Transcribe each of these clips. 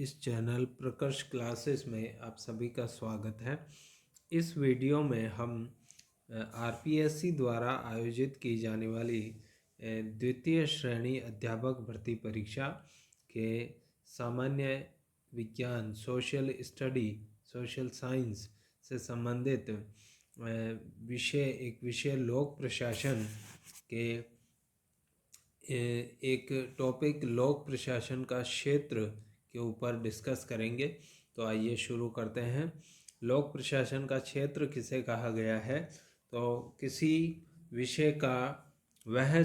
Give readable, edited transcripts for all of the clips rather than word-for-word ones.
इस channel प्रकर्ष classes में आप सभी का स्वागत है। इस वीडियो में हम आरपीएससी द्वारा आयोजित की जाने वाली द्वितीय श्रेणी अध्यापक भर्ती परीक्षा के सामान्य विज्ञान, सोशल स्टडी, सोशल साइंस से संबंधित एक विषय लोक प्रशासन के एक टॉपिक लोक प्रशासन का क्षेत्र के ऊपर डिस्कस करेंगे। तो आइए शुरू करते हैं। लोक प्रशासन का क्षेत्र किसे कहा गया है? तो किसी विषय का वह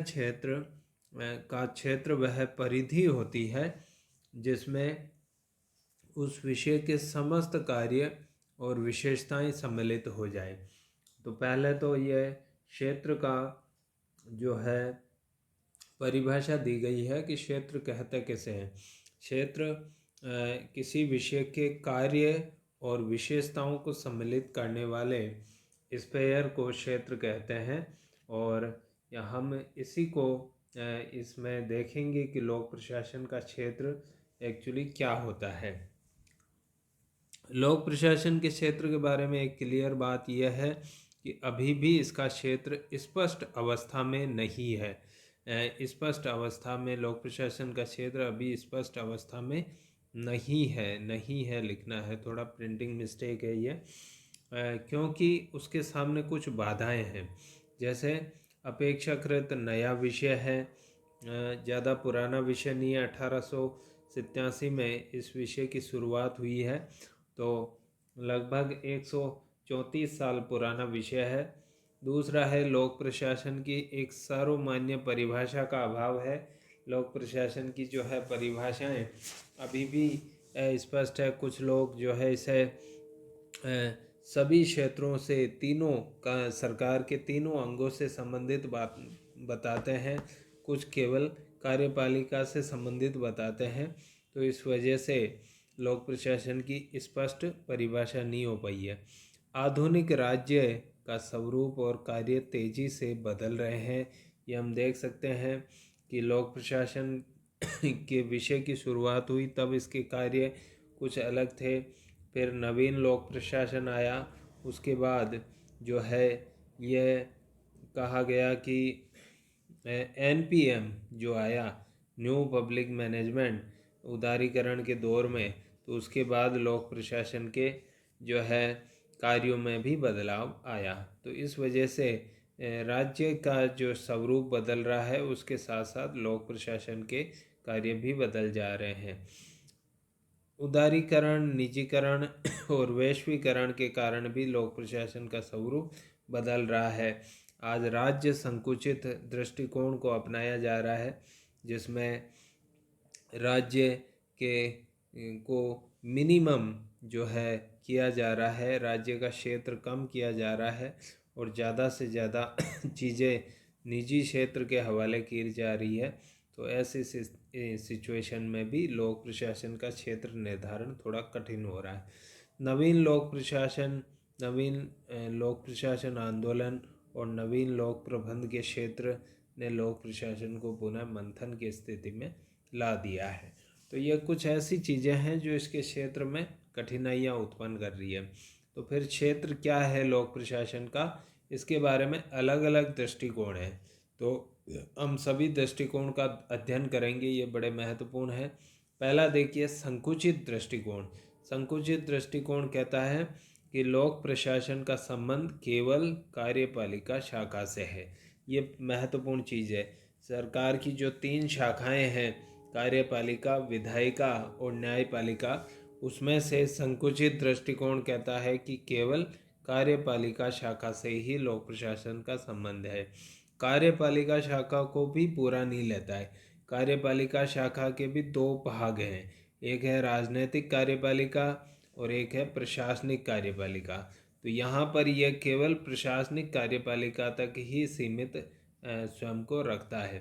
परिधि होती है जिसमें उस विषय के समस्त कार्य और विशेषताएं सम्मिलित हो जाए। तो पहले तो यह क्षेत्र का जो है परिभाषा दी गई है कि क्षेत्र कहते किसे हैं। क्षेत्र किसी विषय के कार्य और विशेषताओं को सम्मिलित करने वाले स्पेयर को क्षेत्र कहते हैं। और हम इसी को इसमें देखेंगे कि लोक प्रशासन का क्षेत्र एक्चुअली क्या होता है। लोक प्रशासन के क्षेत्र के बारे में एक क्लियर बात यह है कि अभी भी इसका क्षेत्र स्पष्ट अवस्था में नहीं है। स्पष्ट अवस्था में लोक प्रशासन का क्षेत्र अभी स्पष्ट अवस्था में नहीं है लिखना है, थोड़ा प्रिंटिंग मिस्टेक है ये, क्योंकि उसके सामने कुछ बाधाएं हैं। जैसे अपेक्षाकृत नया विषय है, ज़्यादा पुराना विषय नहीं है। 1887 में इस विषय की शुरुआत हुई है, तो लगभग 134 साल पुराना विषय है। दूसरा है लोक प्रशासन की एक सर्वमान्य परिभाषा का अभाव है। लोक प्रशासन की जो है परिभाषाएं अभी भी स्पष्ट है। कुछ लोग जो है इसे सभी क्षेत्रों से, तीनों का सरकार के तीनों अंगों से संबंधित बात बताते हैं, कुछ केवल कार्यपालिका से संबंधित बताते हैं। तो इस वजह से लोक प्रशासन की स्पष्ट परिभाषा नहीं हो पाई है। आधुनिक राज्य का स्वरूप और कार्य तेजी से बदल रहे हैं। ये हम देख सकते हैं कि लोक प्रशासन के विषय की शुरुआत हुई तब इसके कार्य कुछ अलग थे। फिर नवीन लोक प्रशासन आया, उसके बाद जो है यह कहा गया कि एनपीएम जो आया, न्यू पब्लिक मैनेजमेंट, उदारीकरण के दौर में, तो उसके बाद लोक प्रशासन के जो है कार्यों में भी बदलाव आया। तो इस वजह से राज्य का जो स्वरूप बदल रहा है, उसके साथ साथ लोक प्रशासन के कार्य भी बदल जा रहे हैं। उदारीकरण, निजीकरण और वैश्वीकरण के कारण भी लोक प्रशासन का स्वरूप बदल रहा है। आज राज्य संकुचित दृष्टिकोण को अपनाया जा रहा है, जिसमें राज्य को मिनिमम जो है किया जा रहा है, राज्य का क्षेत्र कम किया जा रहा है और ज़्यादा से ज़्यादा चीज़ें निजी क्षेत्र के हवाले की जा रही है। तो ऐसी सिचुएशन में भी लोक प्रशासन का क्षेत्र निर्धारण थोड़ा कठिन हो रहा है। नवीन लोक प्रशासन आंदोलन और नवीन लोक प्रबंध के क्षेत्र ने लोक प्रशासन को पुनः मंथन की स्थिति में ला दिया है। तो ये कुछ ऐसी चीज़ें हैं जो इसके क्षेत्र में कठिनाइयाँ उत्पन्न कर रही है। तो फिर क्षेत्र क्या है लोक प्रशासन का, इसके बारे में अलग अलग दृष्टिकोण हैं। तो हम सभी दृष्टिकोण का अध्ययन करेंगे, ये बड़े महत्वपूर्ण है। पहला देखिए संकुचित दृष्टिकोण। संकुचित दृष्टिकोण कहता है कि लोक प्रशासन का संबंध केवल कार्यपालिका शाखा से है। ये महत्वपूर्ण चीज़ है। सरकार की जो 3 शाखाएं हैं, कार्यपालिका, विधायिका और न्यायपालिका, उसमें से संकुचित दृष्टिकोण कहता है कि केवल कार्यपालिका शाखा से ही लोक प्रशासन का संबंध है। कार्यपालिका शाखा को भी पूरा नहीं लेता है। कार्यपालिका शाखा के भी 2 भाग हैं, एक है राजनीतिक कार्यपालिका और एक है प्रशासनिक कार्यपालिका। तो यहाँ पर यह केवल प्रशासनिक कार्यपालिका तक ही सीमित स्वयं को रखता है।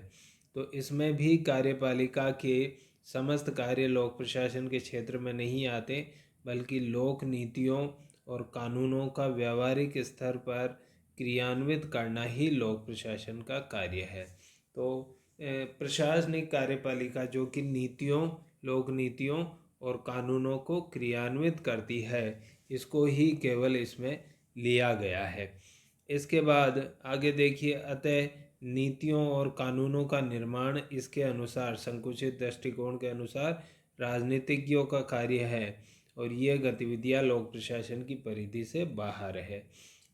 तो इसमें भी कार्यपालिका के समस्त कार्य लोक प्रशासन के क्षेत्र में नहीं आते, बल्कि लोक नीतियों और कानूनों का व्यावहारिक स्तर पर क्रियान्वित करना ही लोक प्रशासन का कार्य है। तो प्रशासनिक कार्यपालिका जो कि लोक नीतियों और कानूनों को क्रियान्वित करती है, इसको ही केवल इसमें लिया गया है। इसके बाद आगे देखिए, अतः नीतियों और कानूनों का निर्माण इसके अनुसार, संकुचित दृष्टिकोण के अनुसार, राजनीतिज्ञों का कार्य है और ये गतिविधियां लोक प्रशासन की परिधि से बाहर है।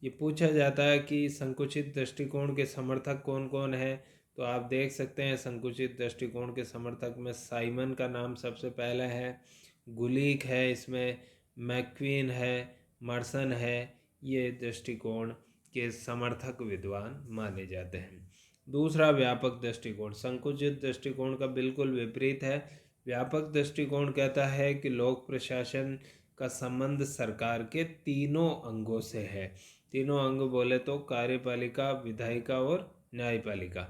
ये पूछा जाता है कि संकुचित दृष्टिकोण के समर्थक कौन कौन है, तो आप देख सकते हैं संकुचित दृष्टिकोण के समर्थक में साइमन का नाम सबसे पहले है, गुलीक है, इसमें मैक्वीन है, मर्सन है, ये दृष्टिकोण के समर्थक विद्वान माने जाते हैं। दूसरा, व्यापक दृष्टिकोण संकुचित दृष्टिकोण का बिल्कुल विपरीत है। व्यापक दृष्टिकोण कहता है कि लोक प्रशासन का संबंध सरकार के तीनों अंगों से है। तीनों अंग बोले तो कार्यपालिका, विधायिका और न्यायपालिका।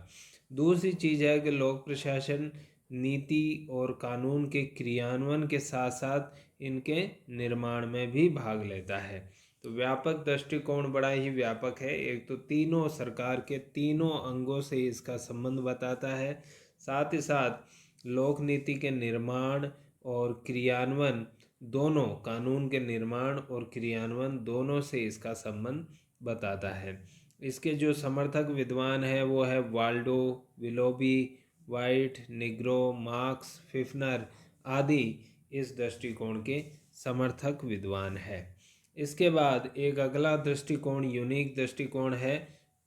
दूसरी चीज़ है कि लोक प्रशासन नीति और कानून के क्रियान्वयन के साथ साथ इनके निर्माण में भी भाग लेता है। तो व्यापक दृष्टिकोण बड़ा ही व्यापक है। एक तो तीनों सरकार के तीनों अंगों से इसका संबंध बताता है, साथ ही साथ लोक नीति के निर्माण और क्रियान्वयन दोनों, कानून के निर्माण और क्रियान्वयन दोनों से इसका संबंध बताता है। इसके जो समर्थक विद्वान है वो है Waldo, Willoughby, White, Nigro, Marx, Pfiffner आदि इस दृष्टिकोण के समर्थक विद्वान है। इसके बाद एक अगला दृष्टिकोण, यूनिक दृष्टिकोण है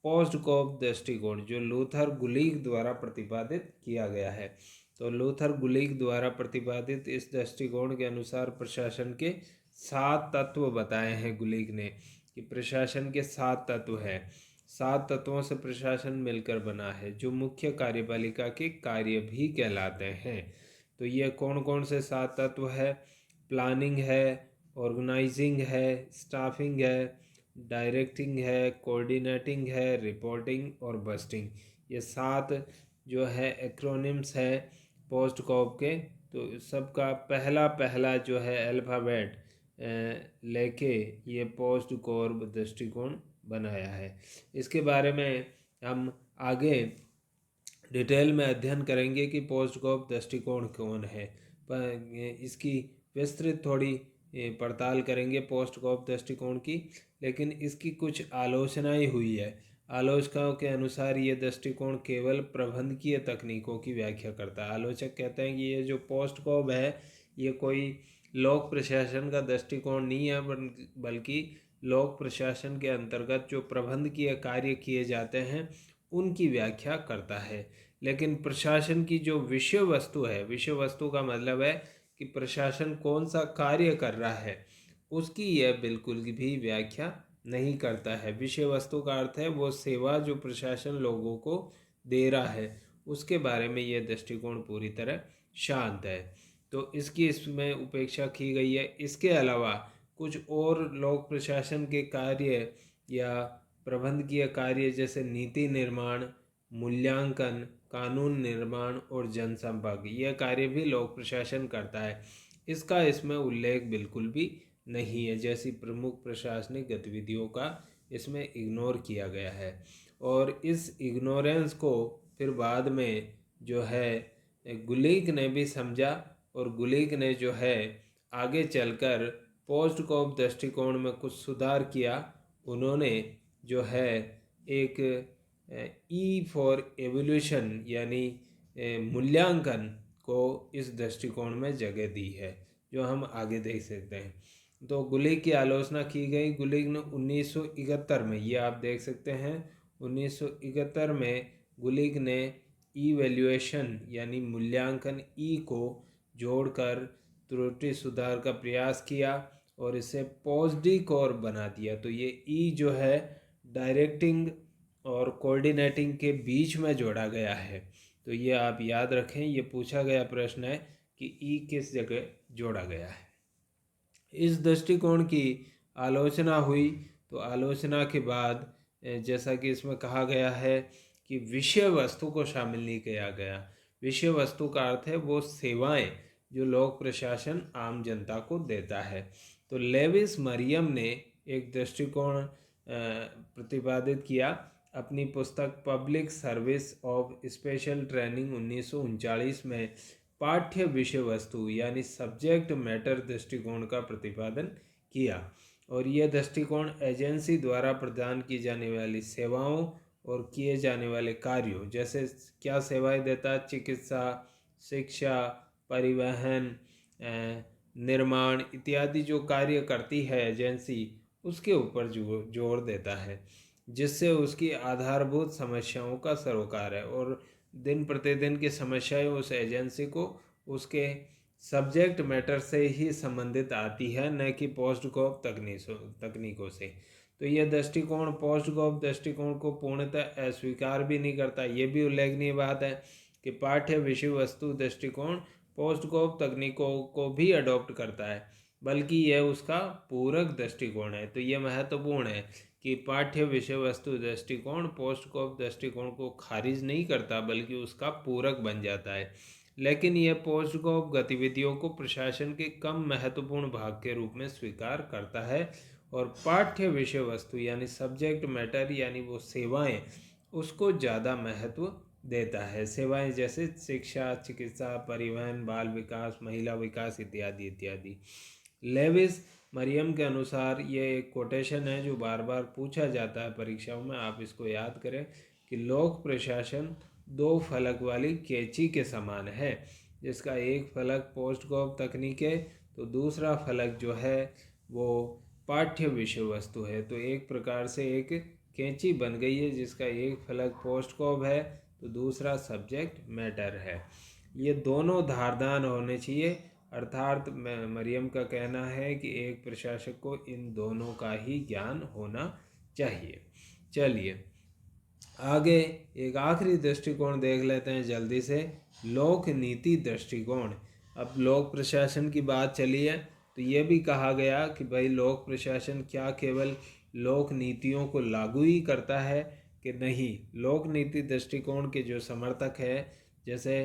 पोस्टकॉप दृष्टिकोण, जो लूथर गुलीक द्वारा प्रतिपादित किया गया है। तो लूथर गुलीक द्वारा प्रतिपादित इस दृष्टिकोण के अनुसार प्रशासन के 7 तत्व बताए हैं गुलीक ने, कि प्रशासन के 7 तत्व हैं। 7 तत्वों से प्रशासन मिलकर बना है, जो मुख्य कार्यपालिका के कार्य भी कहलाते हैं। तो ये कौन कौन से 7 तत्व है? प्लानिंग है, ऑर्गेनाइजिंग है, स्टाफिंग है, डायरेक्टिंग है, कोऑर्डिनेटिंग है, रिपोर्टिंग और बस्टिंग। ये 7 जो है एक्रोनिम्स है पोस्ट कॉप के। तो सबका पहला पहला जो है अल्फ़ाबेट लेके ये पोस्ट कॉर्प दृष्टिकोण बनाया है। इसके बारे में हम आगे डिटेल में अध्ययन करेंगे कि पोस्ट कॉप दृष्टिकोण कौन है, पर इसकी विस्तृत थोड़ी पड़ताल करेंगे पोस्ट कॉप दृष्टिकोण की। लेकिन इसकी कुछ आलोचनाएं हुई है। आलोचकों के अनुसार ये दृष्टिकोण केवल प्रबंधकीय तकनीकों की व्याख्या करता है। आलोचक कहते हैं कि ये जो पोस्ट कॉप है ये कोई लोक प्रशासन का दृष्टिकोण नहीं है, बल्कि लोक प्रशासन के अंतर्गत जो प्रबंधकीय कार्य किए जाते हैं उनकी व्याख्या करता है। लेकिन प्रशासन की जो विषय वस्तु है, विषय वस्तु का मतलब है कि प्रशासन कौन सा कार्य कर रहा है, उसकी यह बिल्कुल भी व्याख्या नहीं करता है। विषय वस्तु का अर्थ है वो सेवा जो प्रशासन लोगों को दे रहा है, उसके बारे में यह दृष्टिकोण पूरी तरह शांत है। तो इसकी इसमें उपेक्षा की गई है। इसके अलावा कुछ और लोक प्रशासन के कार्य या प्रबंधकीय कार्य जैसे नीति निर्माण, मूल्यांकन, कानून निर्माण और जनसंपर्क, यह कार्य भी लोक प्रशासन करता है। इसका इसमें उल्लेख बिल्कुल भी नहीं है, जैसी प्रमुख प्रशासनिक गतिविधियों का इसमें इग्नोर किया गया है। और इस इग्नोरेंस को फिर बाद में जो है गुलीक ने भी समझा, और गुलीक ने जो है आगे चलकर पोस्ट कॉप दृष्टिकोण में कुछ सुधार किया। उन्होंने जो है एक ई फॉर एवोल्यूशन यानी मूल्यांकन को इस दृष्टिकोण में जगह दी है, जो हम आगे देख सकते हैं। तो गुलीक की आलोचना की गई। गुलीक ने 1971 में, ये आप देख सकते हैं, 1971 में गुलीक ने इवैल्यूएशन यानी मूल्यांकन ई को जोड़कर त्रुटि सुधार का प्रयास किया और इसे पॉजिटिव कोर बना दिया। तो ये ई जो है डायरेक्टिंग और कोऑर्डिनेटिंग के बीच में जोड़ा गया है। तो ये आप याद रखें, ये पूछा गया प्रश्न है कि ई किस जगह जोड़ा गया है। इस दृष्टिकोण की आलोचना हुई, तो आलोचना के बाद जैसा कि इसमें कहा गया है कि विषय वस्तु को शामिल नहीं किया गया। विषय वस्तु का अर्थ है वो सेवाएं जो लोक प्रशासन आम जनता को देता है। तो लेविस मरियम ने एक दृष्टिकोण प्रतिपादित किया अपनी पुस्तक public service of special training 1939 में। पाठ्य विषय वस्तु यानी सब्जेक्ट मैटर दृष्टिकोण का प्रतिपादन किया। और यह दृष्टिकोण एजेंसी द्वारा प्रदान की जाने वाली सेवाओं और किए जाने वाले कार्यों, जैसे क्या सेवाएं देता है, चिकित्सा, शिक्षा, परिवहन, निर्माण इत्यादि जो कार्य करती है एजेंसी, उसके ऊपर जोर देता है, जिससे उसकी आधारभूत समस्याओं का सरोकार है। और दिन प्रतिदिन की समस्याएं उस एजेंसी को उसके सब्जेक्ट मैटर से ही संबंधित आती है, न कि पोस्ट गॉप तकनीकों से। तो यह दृष्टिकोण पोस्ट गॉप दृष्टिकोण को पूर्णतः अस्वीकार भी नहीं करता। ये भी उल्लेखनीय बात है कि पाठ्य विषय वस्तु दृष्टिकोण पोस्ट गॉप तकनीकों को भी अडॉप्ट करता है, बल्कि यह उसका पूरक दृष्टिकोण है। तो यह महत्वपूर्ण है कि पाठ्य विषय वस्तु दृष्टिकोण पोस्ट गॉप दृष्टिकोण को खारिज नहीं करता, बल्कि उसका पूरक बन जाता है। लेकिन यह पोस्ट गॉप गतिविधियों को प्रशासन के कम महत्वपूर्ण भाग के रूप में स्वीकार करता है, और पाठ्य विषय वस्तु यानी सब्जेक्ट मैटर यानी वो सेवाएं, उसको ज़्यादा महत्व देता है। सेवाएं जैसे शिक्षा, चिकित्सा, परिवहन, बाल विकास, महिला विकास इत्यादि इत्यादि। लेविस मरियम के अनुसार ये एक कोटेशन है जो बार बार पूछा जाता है परीक्षाओं में, आप इसको याद करें कि लोक प्रशासन दो फलक वाली कैंची के समान है, जिसका एक फलक पोस्ट गॉप तकनीक है, तो दूसरा फलक जो है वो पाठ्य विषय वस्तु है। तो एक प्रकार से एक कैंची बन गई है जिसका एक फलक पोस्ट गॉप है तो दूसरा सब्जेक्ट मैटर है। ये दोनों धारदार होने चाहिए, अर्थात मरियम का कहना है कि एक प्रशासक को इन दोनों का ही ज्ञान होना चाहिए। चलिए आगे एक आखिरी दृष्टिकोण देख लेते हैं जल्दी से, लोक नीति दृष्टिकोण। अब लोक प्रशासन की बात चली है तो ये भी कहा गया कि भाई लोक प्रशासन क्या केवल लोक नीतियों को लागू ही करता है कि नहीं। लोक नीति दृष्टिकोण के जो समर्थक है जैसे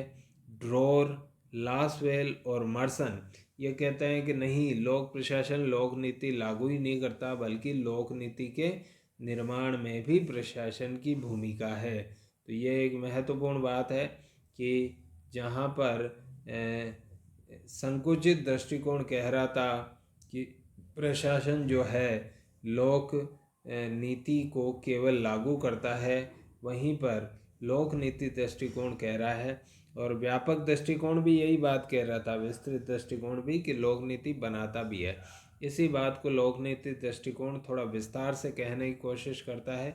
ड्रोर, लासवेल और मर्सन, ये कहते हैं कि नहीं, लोक प्रशासन लोक नीति लागू ही नहीं करता, बल्कि लोक नीति के निर्माण में भी प्रशासन की भूमिका है। तो ये एक महत्वपूर्ण बात है कि जहाँ पर संकुचित दृष्टिकोण कह रहा था कि प्रशासन जो है लोक नीति को केवल लागू करता है, वहीं पर लोक नीति दृष्टिकोण कह रहा है, और व्यापक दृष्टिकोण भी यही बात कह रहा था, विस्तृत दृष्टिकोण भी, कि लोक नीति बनाता भी है। इसी बात को लोक नीति दृष्टिकोण थोड़ा विस्तार से कहने की कोशिश करता है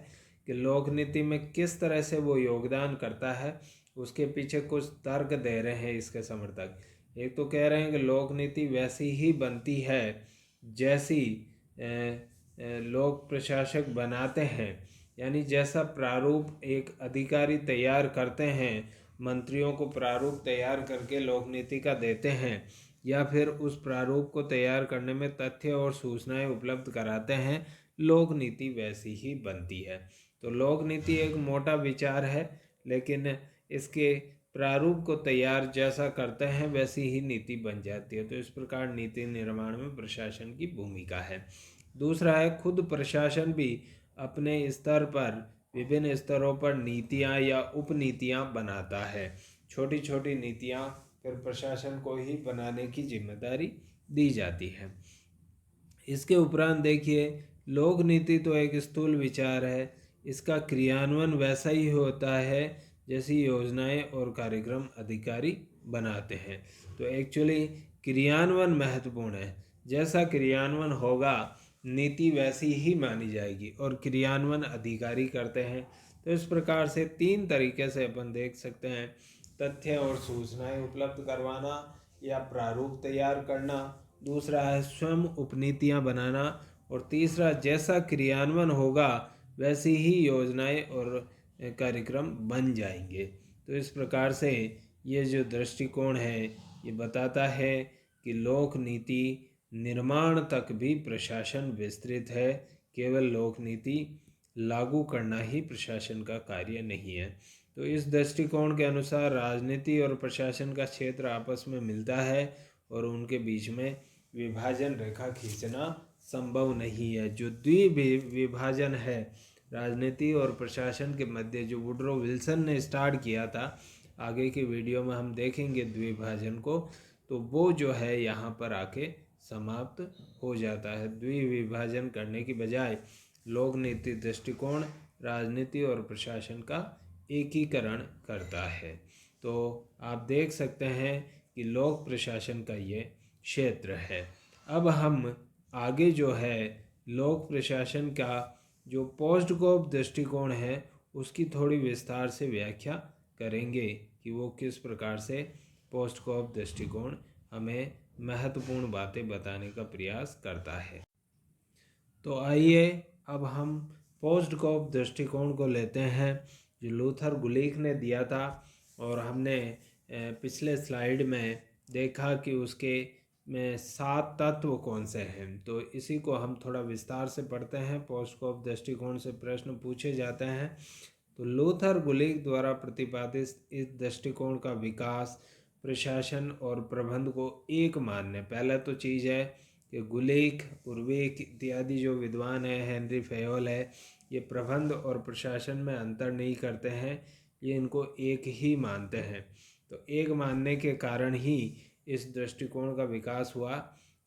कि लोक नीति में किस तरह से वो योगदान करता है, उसके पीछे कुछ तर्क दे रहे हैं इसके समर्थक। एक तो कह रहे हैं कि लोक नीति वैसी ही बनती है जैसी लोक प्रशासक बनाते हैं, यानी जैसा प्रारूप एक अधिकारी तैयार करते हैं, मंत्रियों को प्रारूप तैयार करके लोक नीति का देते हैं, या फिर उस प्रारूप को तैयार करने में तथ्य और सूचनाएं उपलब्ध कराते हैं, लोक नीति वैसी ही बनती है। तो लोक नीति एक मोटा विचार है, लेकिन इसके प्रारूप को तैयार जैसा करते हैं वैसी ही नीति बन जाती है। तो इस प्रकार नीति निर्माण में प्रशासन की भूमिका है। दूसरा है, खुद प्रशासन भी अपने स्तर पर विभिन्न स्तरों पर नीतियां या उपनीतियां बनाता है। छोटी छोटी नीतियां फिर प्रशासन को ही बनाने की जिम्मेदारी दी जाती है। इसके उपरांत देखिए, लोक नीति तो एक स्थूल विचार है, इसका क्रियान्वयन वैसा ही होता है जैसी योजनाएं और कार्यक्रम अधिकारी बनाते हैं। तो एक्चुअली क्रियान्वयन महत्वपूर्ण है, जैसा क्रियान्वयन होगा नीति वैसी ही मानी जाएगी, और क्रियान्वयन अधिकारी करते हैं। तो इस प्रकार से तीन तरीके से अपन देख सकते हैं, तथ्य और सूचनाएं उपलब्ध करवाना या प्रारूप तैयार करना, दूसरा है स्वयं उपनीतियां बनाना, और तीसरा जैसा क्रियान्वयन होगा वैसी ही योजनाएं और कार्यक्रम बन जाएंगे। तो इस प्रकार से ये जो दृष्टिकोण है ये बताता है कि लोक नीति निर्माण तक भी प्रशासन विस्तृत है, केवल लोक नीति लागू करना ही प्रशासन का कार्य नहीं है। तो इस दृष्टिकोण के अनुसार राजनीति और प्रशासन का क्षेत्र आपस में मिलता है, और उनके बीच में विभाजन रेखा खींचना संभव नहीं है। जो विभाजन है राजनीति और प्रशासन के मध्य, जो वुडरो विल्सन ने स्टार्ट किया था, आगे की वीडियो में हम देखेंगे द्विभाजन को, तो वो जो है यहाँ पर आके समाप्त हो जाता है। द्विविभाजन करने की बजाय लोक नीति दृष्टिकोण राजनीति और प्रशासन का एकीकरण करता है। तो आप देख सकते हैं कि लोक प्रशासन का ये क्षेत्र है। अब हम आगे जो है लोक प्रशासन का जो पोस्ट गोप दृष्टिकोण है उसकी थोड़ी विस्तार से व्याख्या करेंगे कि वो किस प्रकार से पोस्ट गोप दृष्टिकोण हमें महत्वपूर्ण बातें बताने का प्रयास करता है। तो आइए अब हम पोस्ट गोप दृष्टिकोण को लेते हैं जो लूथर गुलीक ने दिया था, और हमने पिछले स्लाइड में देखा कि उसके में 7 तत्व कौन से हैं। तो इसी को हम थोड़ा विस्तार से पढ़ते हैं। पोस्ट गोप दृष्टिकोण से प्रश्न पूछे जाते हैं। तो लूथर गुलीक द्वारा प्रतिपादित इस दृष्टिकोण का विकास प्रशासन और प्रबंध को एक मानने, पहला तो चीज़ है कि गुलीक, उर्विक इत्यादि जो विद्वान है, हेनरी फेयोल है, ये प्रबंध और प्रशासन में अंतर नहीं करते हैं, ये इनको एक ही मानते हैं। तो एक मानने के कारण ही इस दृष्टिकोण का विकास हुआ।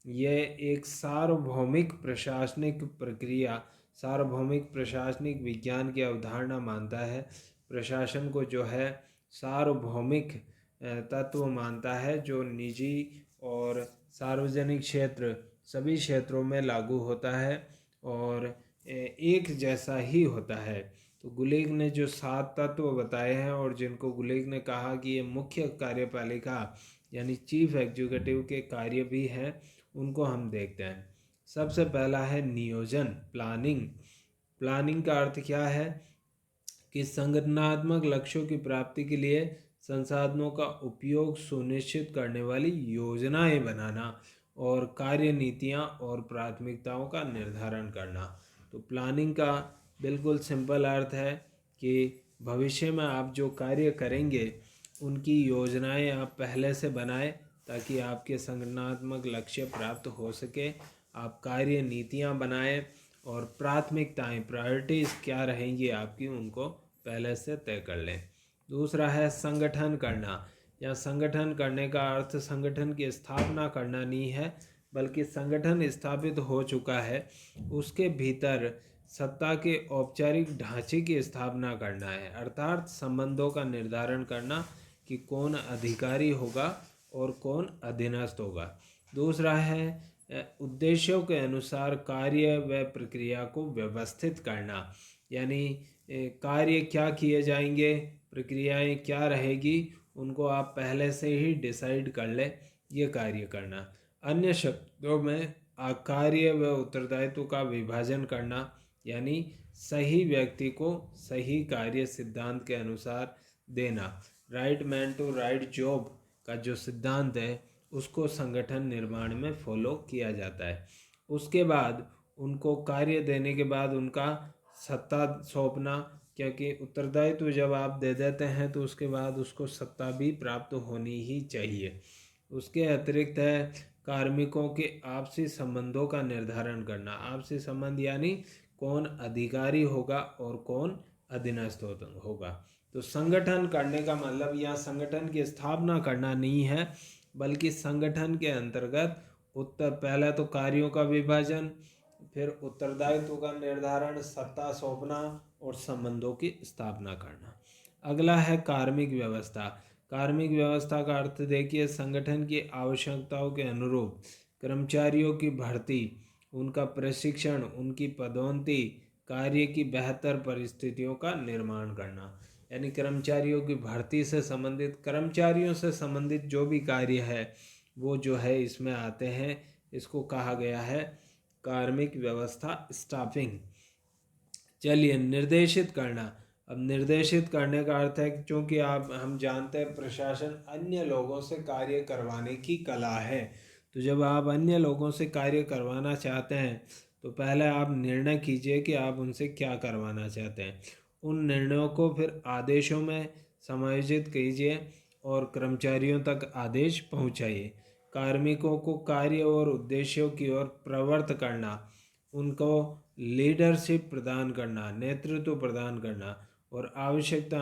यह एक सार्वभौमिक प्रशासनिक प्रक्रिया, सार्वभौमिक प्रशासनिक विज्ञान की अवधारणा मानता है। प्रशासन को जो है सार्वभौमिक तत्व मानता है जो निजी और सार्वजनिक क्षेत्र सभी क्षेत्रों में लागू होता है और एक जैसा ही होता है। तो गुलीक ने जो 7 तत्व बताए हैं और जिनको गुलीक ने कहा कि ये मुख्य कार्यपालिका यानी चीफ एग्जीक्यूटिव के कार्य भी हैं, उनको हम देखते हैं। सबसे पहला है नियोजन, प्लानिंग। प्लानिंग का अर्थ क्या है कि संगठनात्मक लक्ष्यों की प्राप्ति के लिए संसाधनों का उपयोग सुनिश्चित करने वाली योजनाएं बनाना और कार्य नीतियां और प्राथमिकताओं का निर्धारण करना। तो प्लानिंग का बिल्कुल सिंपल अर्थ है कि भविष्य में आप जो कार्य करेंगे उनकी योजनाएं आप पहले से बनाएं ताकि आपके संगठनात्मक लक्ष्य प्राप्त हो सके। आप कार्य नीतियां बनाएं और प्राथमिकताएं, प्रायोरिटीज़ क्या रहेंगी आपकी, उनको पहले से तय कर लें। दूसरा है संगठन करना। या संगठन करने का अर्थ संगठन की स्थापना करना नहीं है, बल्कि संगठन स्थापित हो चुका है उसके भीतर सत्ता के औपचारिक ढांचे की स्थापना करना है, अर्थात संबंधों का निर्धारण करना कि कौन अधिकारी होगा और कौन अधीनस्थ होगा। दूसरा है उद्देश्यों के अनुसार कार्य व प्रक्रिया को व्यवस्थित करना, यानी कार्य क्या किए जाएंगे, प्रक्रियाएं क्या रहेगी, उनको आप पहले से ही डिसाइड कर ले, ये कार्य करना। अन्य शब्दों में कार्य व उत्तरदायित्व का विभाजन करना, यानी सही व्यक्ति को सही कार्य सिद्धांत के अनुसार देना। Right man to right job का जो सिद्धांत है उसको संगठन निर्माण में फॉलो किया जाता है। उसके बाद उनको कार्य देने के बाद उनका सत्ता सौंपना, क्योंकि उत्तरदायित्व जब आप दे देते हैं तो उसके बाद उसको सत्ता भी प्राप्त होनी ही चाहिए। उसके अतिरिक्त है कार्मिकों के आपसी संबंधों का निर्धारण करना। आपसी संबंध यानी कौन अधिकारी होगा और कौन अधीनस्थ होगा। तो संगठन करने का मतलब यहाँ संगठन की स्थापना करना नहीं है, बल्कि संगठन के अंतर्गत पहला तो कार्यों का विभाजन, फिर उत्तरदायित्व का निर्धारण, सत्ता सौंपना और संबंधों की स्थापना करना। अगला है कार्मिक व्यवस्था। कार्मिक व्यवस्था का अर्थ देखिए संगठन की आवश्यकताओं के अनुरूप कर्मचारियों की भर्ती, उनका प्रशिक्षण, उनकी पदोन्नति, कार्य की बेहतर परिस्थितियों का निर्माण करना। यानी कर्मचारियों की भर्ती से संबंधित, कर्मचारियों से संबंधित जो भी कार्य है वो जो है इसमें आते हैं। इसको कहा गया है कार्मिक व्यवस्था, स्टाफिंग। चलिए निर्देशित करना। अब निर्देशित करने का अर्थ है कि चूँकि हम जानते हैं प्रशासन अन्य लोगों से कार्य करवाने की कला है, तो जब आप अन्य लोगों से कार्य करवाना चाहते हैं तो पहले आप निर्णय कीजिए कि आप उनसे क्या करवाना चाहते हैं। उन निर्णयों को फिर आदेशों में समायोजित कीजिए और कर्मचारियों तक आदेश पहुंचाइए। कार्मिकों को कार्य और उद्देश्यों की ओर प्रवृत्त करना, उनको लीडरशिप प्रदान करना, नेतृत्व प्रदान करना, और आवश्यकता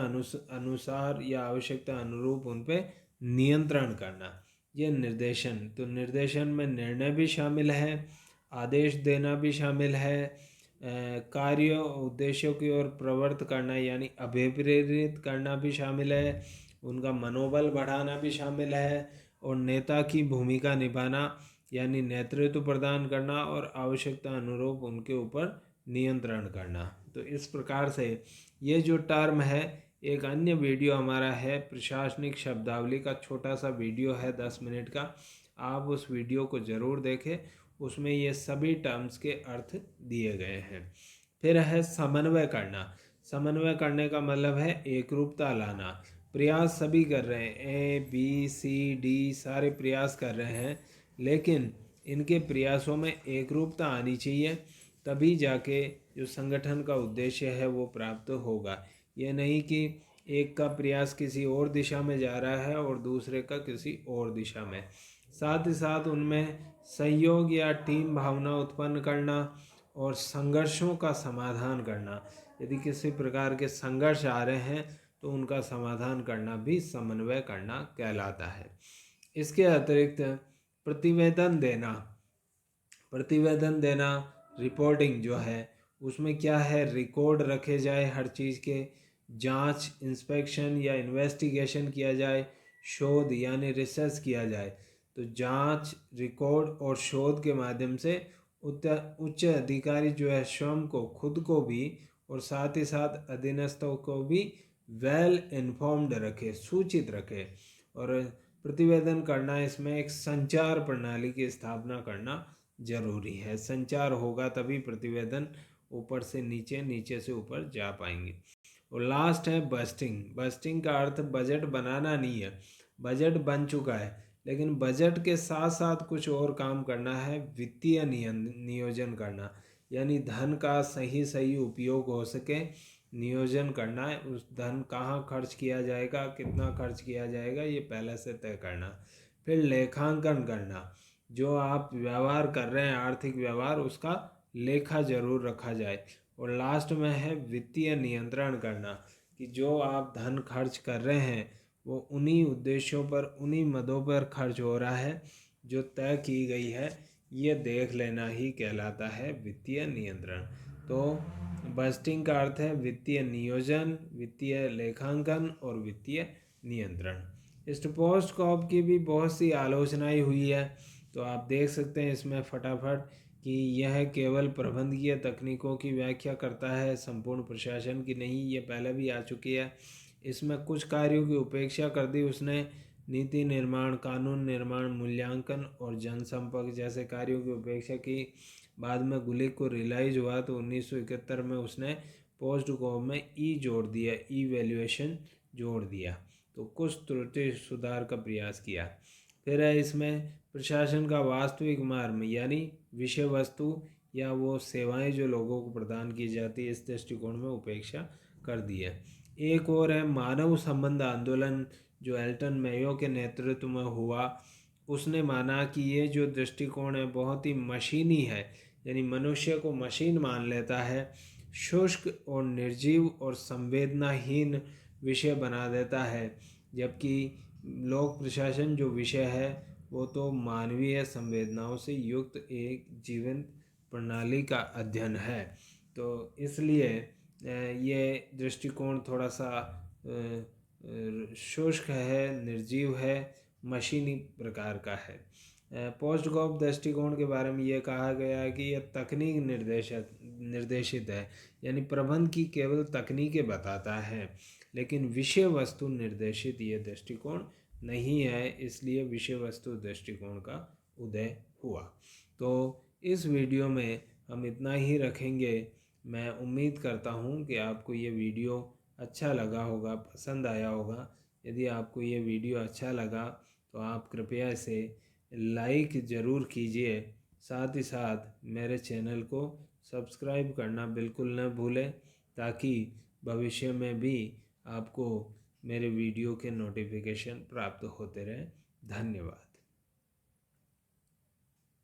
अनुसार या आवश्यकता अनुरूप उन पे नियंत्रण करना। ये निर्देशन, तो निर्देशन में निर्णय भी शामिल है, आदेश देना भी शामिल है, कार्य उद्देश्यों की ओर प्रवृत्त करना यानी अभिप्रेरित करना भी शामिल है, उनका मनोबल बढ़ाना भी शामिल है, और नेता की भूमिका निभाना यानी नेतृत्व प्रदान करना और आवश्यकता अनुरूप उनके ऊपर नियंत्रण करना। तो इस प्रकार से ये जो टर्म है, एक अन्य वीडियो हमारा है प्रशासनिक शब्दावली का, छोटा सा वीडियो है 10 मिनट का, आप उस वीडियो को ज़रूर देखें, उसमें ये सभी टर्म्स के अर्थ दिए गए हैं। फिर है समन्वय करना। समन्वय करने का मतलब है एकरूपता लाना। प्रयास सभी कर रहे हैं, ABCD सारे प्रयास कर रहे हैं, लेकिन इनके प्रयासों में एकरूपता आनी चाहिए, तभी जाके जो संगठन का उद्देश्य है वो प्राप्त होगा। ये नहीं कि एक का प्रयास किसी और दिशा में जा रहा है और दूसरे का किसी और दिशा में। साथ ही साथ उनमें सहयोग या टीम भावना उत्पन्न करना और संघर्षों का समाधान करना। यदि किसी प्रकार के संघर्ष आ रहे हैं तो उनका समाधान करना भी समन्वय करना कहलाता है। इसके अतिरिक्त प्रतिवेदन देना। प्रतिवेदन देना, रिपोर्टिंग जो है उसमें क्या है, रिकॉर्ड रखे जाए हर चीज़ के, जांच, इंस्पेक्शन या इन्वेस्टिगेशन किया जाए, शोध यानी रिसर्च किया जाए। तो जांच, रिकॉर्ड और शोध के माध्यम से उच्च अधिकारी जो है स्वयं को, खुद को भी और साथ ही साथ अधीनस्थों को भी वेल इन्फॉर्म्ड रखे, सूचित रखे। और प्रतिवेदन करना, इसमें एक संचार प्रणाली की स्थापना करना जरूरी है। संचार होगा तभी प्रतिवेदन ऊपर से नीचे, नीचे से ऊपर जा पाएंगे। और लास्ट है बजटिंग। बजटिंग का अर्थ बजट बनाना नहीं है, बजट बन चुका है, लेकिन बजट के साथ साथ कुछ और काम करना है, वित्तीय नियोजन करना, यानी धन का सही उपयोग हो सके, नियोजन करना है। उस धन कहाँ खर्च किया जाएगा, कितना खर्च किया जाएगा, ये पहले से तय करना। फिर लेखांकन करना, जो आप व्यवहार कर रहे हैं आर्थिक व्यवहार, उसका लेखा जरूर रखा जाए। और लास्ट में है वित्तीय नियंत्रण करना, कि जो आप धन खर्च कर रहे हैं वो उन्हीं उद्देश्यों पर, उन्हीं मदों पर खर्च हो रहा है जो तय की गई है, ये देख लेना ही कहलाता है वित्तीय नियंत्रण। तो बजटिंग का अर्थ है वित्तीय नियोजन, वित्तीय लेखांकन और वित्तीय नियंत्रण। इस पोस्ट कॉप की भी बहुत सी आलोचनाएं हुई है, तो आप देख सकते हैं इसमें फटाफट कि यह केवल प्रबंधकीय तकनीकों की व्याख्या करता है, संपूर्ण प्रशासन की नहीं। ये पहले भी आ चुकी है। इसमें कुछ कार्यों की उपेक्षा कर दी उसने, नीति निर्माण, कानून निर्माण, मूल्यांकन और जनसंपर्क जैसे कार्यों की उपेक्षा की। बाद में गुलिक को रियलाइज हुआ तो 1971 में उसने पोस्ट कॉप में जोड़ दिया, वैल्यूएशन जोड़ दिया, तो कुछ त्रुटि सुधार का प्रयास किया। फिर है इसमें प्रशासन का वास्तविक मर्म यानी विषय वस्तु या वो सेवाएं जो लोगों को प्रदान की जाती है, इस दृष्टिकोण में उपेक्षा कर दी है। एक और है मानव संबंध आंदोलन, जो एल्टन मेयो के नेतृत्व में हुआ। उसने माना कि ये जो दृष्टिकोण है बहुत ही मशीनी है, यानी मनुष्य को मशीन मान लेता है, शुष्क और निर्जीव और संवेदनाहीन विषय बना देता है, जबकि लोक प्रशासन जो विषय है वो तो मानवीय संवेदनाओं से युक्त एक जीवन प्रणाली का अध्ययन है। तो इसलिए ये दृष्टिकोण थोड़ा सा शुष्क है, निर्जीव है, मशीनी प्रकार का है। पोस्ट कॉप दृष्टिकोण के बारे में ये कहा गया है कि यह तकनीक निर्देशित है, यानी प्रबंध की केवल तकनीकें बताता है, लेकिन विषय वस्तु निर्देशित ये दृष्टिकोण नहीं है, इसलिए विषय वस्तु दृष्टिकोण का उदय हुआ। तो इस वीडियो में हम इतना ही रखेंगे। मैं उम्मीद करता हूँ कि आपको ये वीडियो अच्छा लगा होगा, पसंद आया होगा। यदि आपको ये वीडियो अच्छा लगा तो आप कृपया इसे लाइक ज़रूर कीजिए, साथ ही साथ मेरे चैनल को सब्सक्राइब करना बिल्कुल न भूलें, ताकि भविष्य में भी आपको मेरे वीडियो के नोटिफिकेशन प्राप्त होते रहें। धन्यवाद।